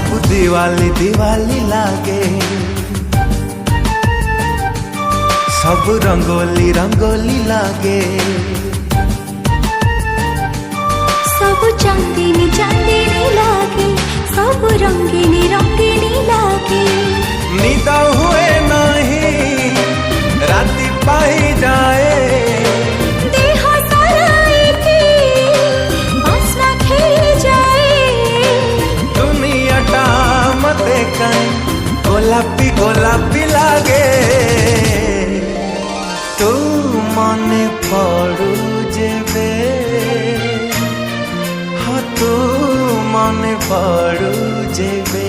सब दिवाली दिवाली लागे, सब रंगोली रंगोली लागे, सब चांदनी चांदनी लागे, सब रंगीनी रंगीनी लागे। निद हुए नहीं राति पाई जाए, देह सारा बासना खेली जाए। दुनियाटा मते कहीं गोलापी गोलापी लागे। तू मने पड़ू जेबे, हाँ तू मने पड़ू जेबे।